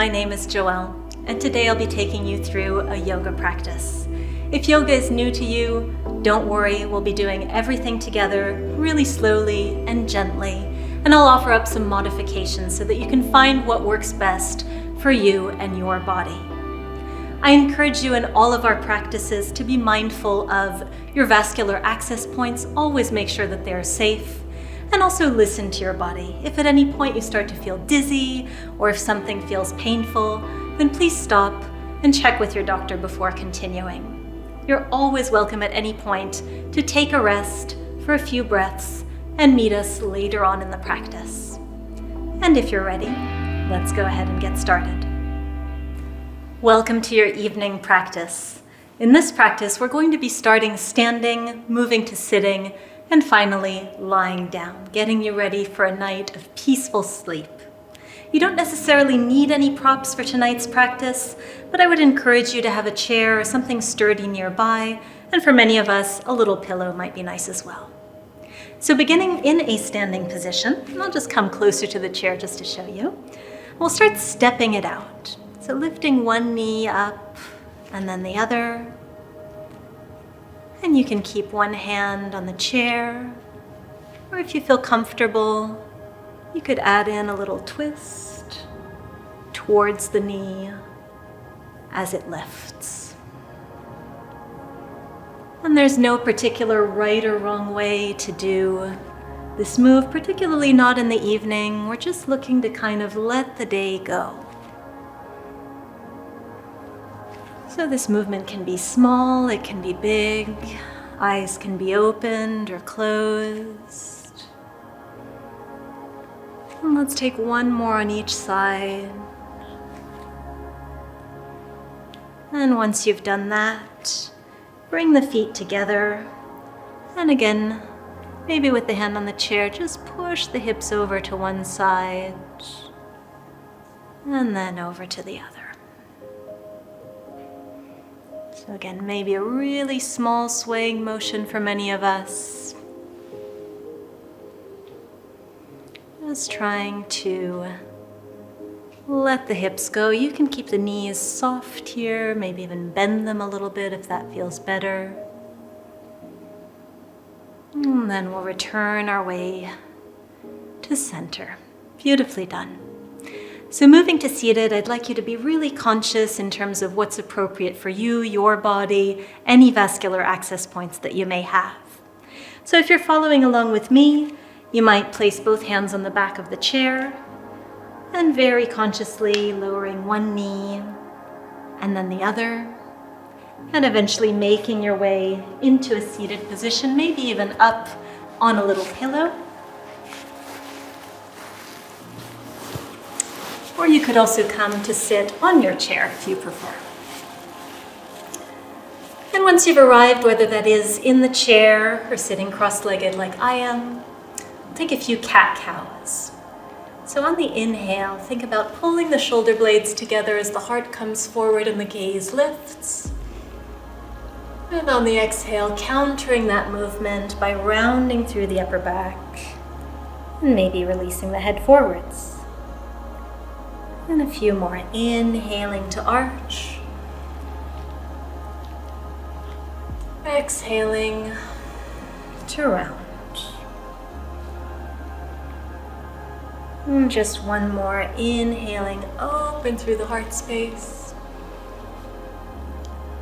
my name is Joelle, and today I'll be taking you through a yoga practice. If yoga is new to you, don't worry, we'll be doing everything together really slowly and gently, and I'll offer up some modifications so that you can find what works best for you and your body. I encourage you in all of our practices to be mindful of your vascular access points. Always make sure that they're safe. And also listen to your body. If at any point you start to feel dizzy or if something feels painful, then please stop and check with your doctor before continuing. You're always welcome at any point to take a rest for a few breaths and meet us later on in the practice. And if you're ready, let's go ahead and get started. Welcome to your evening practice. In this practice, we're going to be starting standing, moving to sitting, and finally lying down, getting you ready for a night of peaceful sleep. You don't necessarily need any props for tonight's practice, but I would encourage you to have a chair or something sturdy nearby, and for many of us, a little pillow might be nice as well. So beginning in a standing position, and I'll just come closer to the chair just to show you, we'll start stepping it out. So lifting one knee up and then the other. And you can keep one hand on the chair, or if you feel comfortable, you could add in a little twist towards the knee as it lifts. And there's no particular right or wrong way to do this move, particularly not in the evening. We're just looking to kind of let the day go. So this movement can be small, it can be big, eyes can be opened or closed. And let's take one more on each side. And once you've done that, bring the feet together. And again, maybe with the hand on the chair, just push the hips over to one side and then over to the other. So again, maybe a really small swaying motion for many of us. Just trying to let the hips go. You can keep the knees soft here, maybe even bend them a little bit if that feels better. And then we'll return our way to center. Beautifully done. So moving to seated, I'd like you to be really conscious in terms of what's appropriate for you, your body, any vascular access points that you may have. So if you're following along with me, you might place both hands on the back of the chair and very consciously lowering one knee and then the other, and eventually making your way into a seated position, maybe even up on a little pillow. Or you could also come to sit on your chair if you prefer. And once you've arrived, whether that is in the chair or sitting cross-legged like I am, take a few cat-cows. So on the inhale, think about pulling the shoulder blades together as the heart comes forward and the gaze lifts. And on the exhale, countering that movement by rounding through the upper back and maybe releasing the head forwards. And a few more, inhaling to arch. Exhaling to round. And just one more, inhaling, open through the heart space.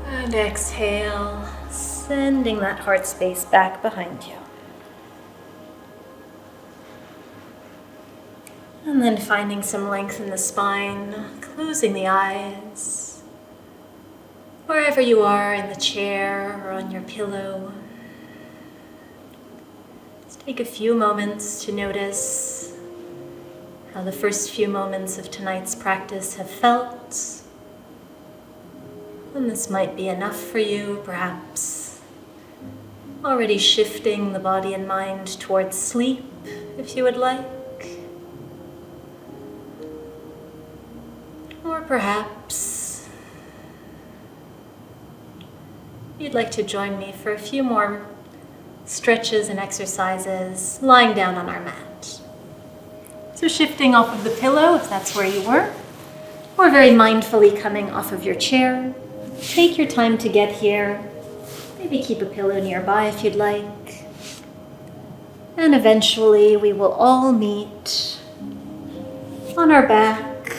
And exhale, sending that heart space back behind you. And then finding some length in the spine, closing the eyes. Wherever you are in the chair or on your pillow. Just take a few moments to notice how the first few moments of tonight's practice have felt. And this might be enough for you, perhaps already shifting the body and mind towards sleep, if you would like. Or perhaps you'd like to join me for a few more stretches and exercises lying down on our mat. So shifting off of the pillow, if that's where you were, or very mindfully coming off of your chair. Take your time to get here. Maybe keep a pillow nearby if you'd like. And eventually we will all meet on our back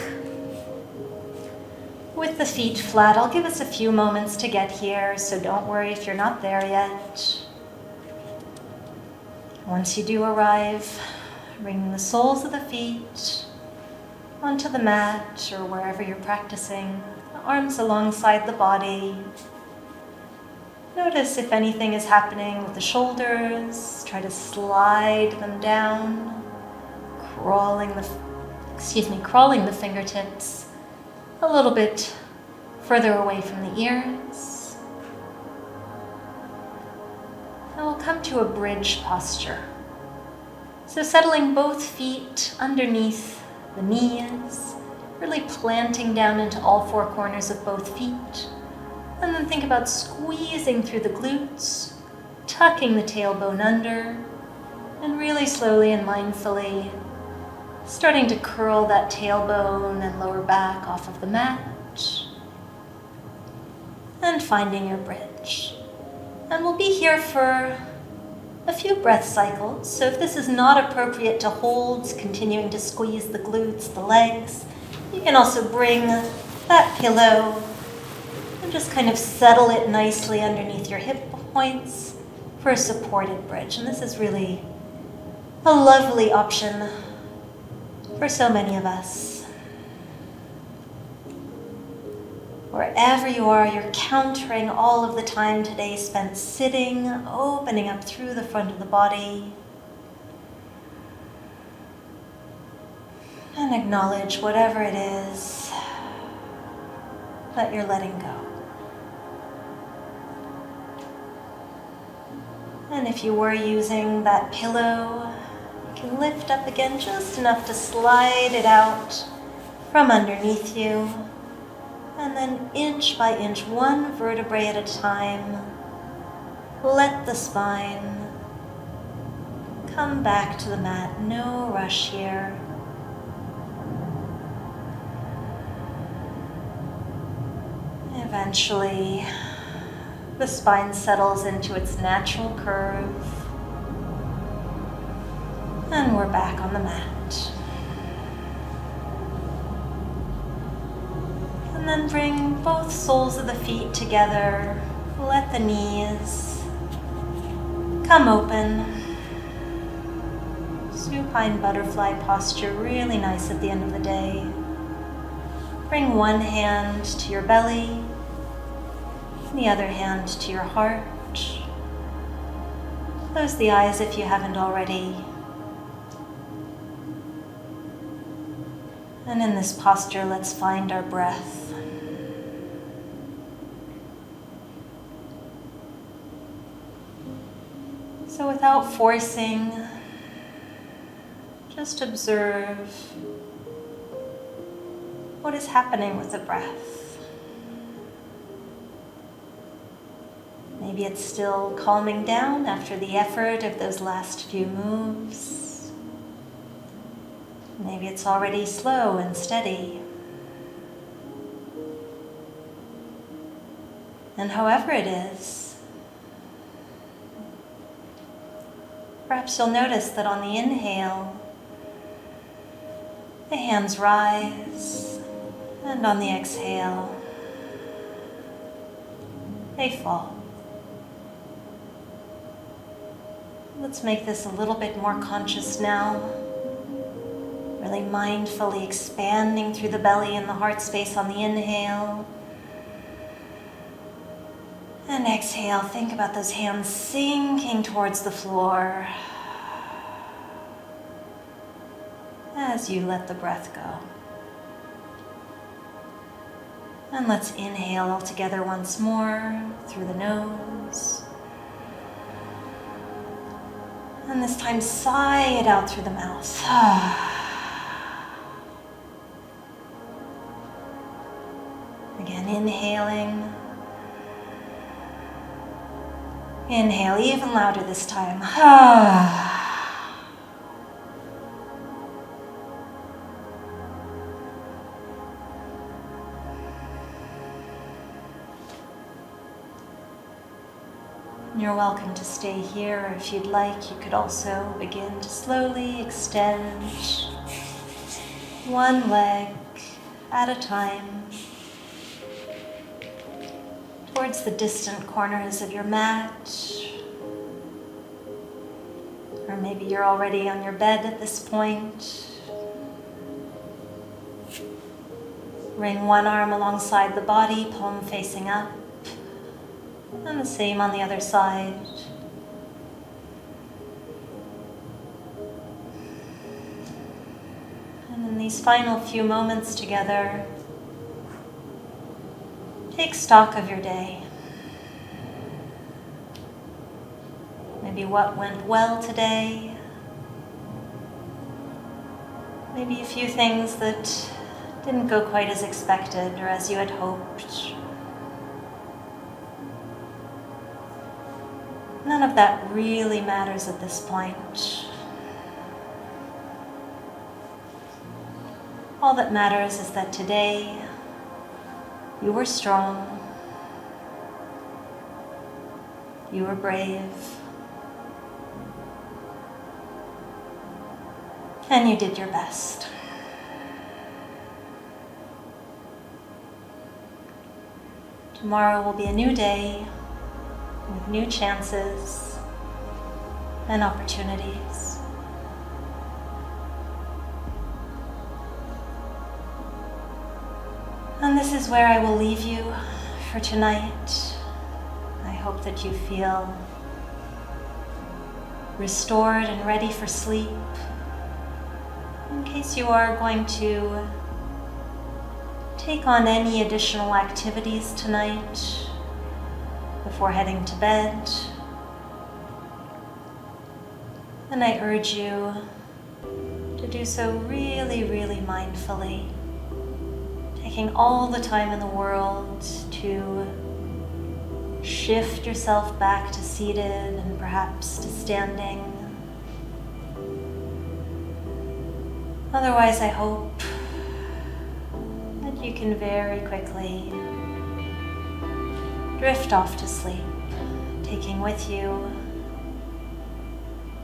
with the feet flat. I'll give us a few moments to get here, so don't worry if you're not there yet. Once you do arrive, bring the soles of the feet onto the mat or wherever you're practicing, the arms alongside the body. Notice if anything is happening with the shoulders. Try to slide them down, crawling the fingertips a little bit further away from the ears. And we'll come to a bridge posture. So settling both feet underneath the knees, really planting down into all four corners of both feet. And then think about squeezing through the glutes, tucking the tailbone under, and really slowly and mindfully starting to curl that tailbone and lower back off of the mat. And finding your bridge. And we'll be here for a few breath cycles. So if this is not appropriate to hold, continuing to squeeze the glutes, the legs, you can also bring that pillow and just kind of settle it nicely underneath your hip points for a supported bridge. And this is really a lovely option for so many of us. Wherever you are, you're countering all of the time today spent sitting, opening up through the front of the body. And acknowledge whatever it is that you're letting go. And if you were using that pillow, you can lift up again just enough to slide it out from underneath you. And then inch by inch, one vertebrae at a time, let the spine come back to the mat. No rush here. Eventually, the spine settles into its natural curve, and we're back on the mat. And then bring both soles of the feet together. Let the knees come open. Supine butterfly posture, really nice at the end of the day. Bring one hand to your belly, the other hand to your heart. Close the eyes if you haven't already. And in this posture, let's find our breath. So without forcing, just observe what is happening with the breath. Maybe it's still calming down after the effort of those last few moves. Maybe it's already slow and steady. And however it is, perhaps you'll notice that on the inhale, the hands rise, and on the exhale, they fall. Let's make this a little bit more conscious now. Really mindfully expanding through the belly and the heart space on the inhale. And exhale, think about those hands sinking towards the floor as you let the breath go. And let's inhale all together once more through the nose. And this time sigh it out through the mouth. Again, inhaling. Inhale even louder this time. You're welcome to stay here, or if you'd like, you could also begin to slowly extend one leg at a time towards the distant corners of your mat. Or maybe you're already on your bed at this point. Bring one arm alongside the body, palm facing up. And the same on the other side. And in these final few moments together, take stock of your day. Maybe what went well today. Maybe a few things that didn't go quite as expected or as you had hoped. None of that really matters at this point. All that matters is that today you were strong, you were brave, and you did your best. Tomorrow will be a new day with new chances and opportunities. And this is where I will leave you for tonight. I hope that you feel restored and ready for sleep. In case you are going to take on any additional activities tonight before heading to bed, and I urge you to do so really, really mindfully, taking all the time in the world to shift yourself back to seated and perhaps to standing. Otherwise, I hope that you can very quickly drift off to sleep, taking with you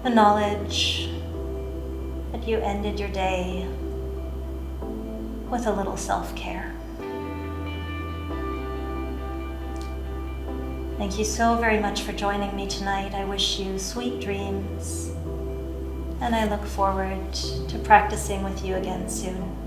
the knowledge that you ended your day with a little self-care. Thank you so very much for joining me tonight. I wish you sweet dreams, and I look forward to practicing with you again soon.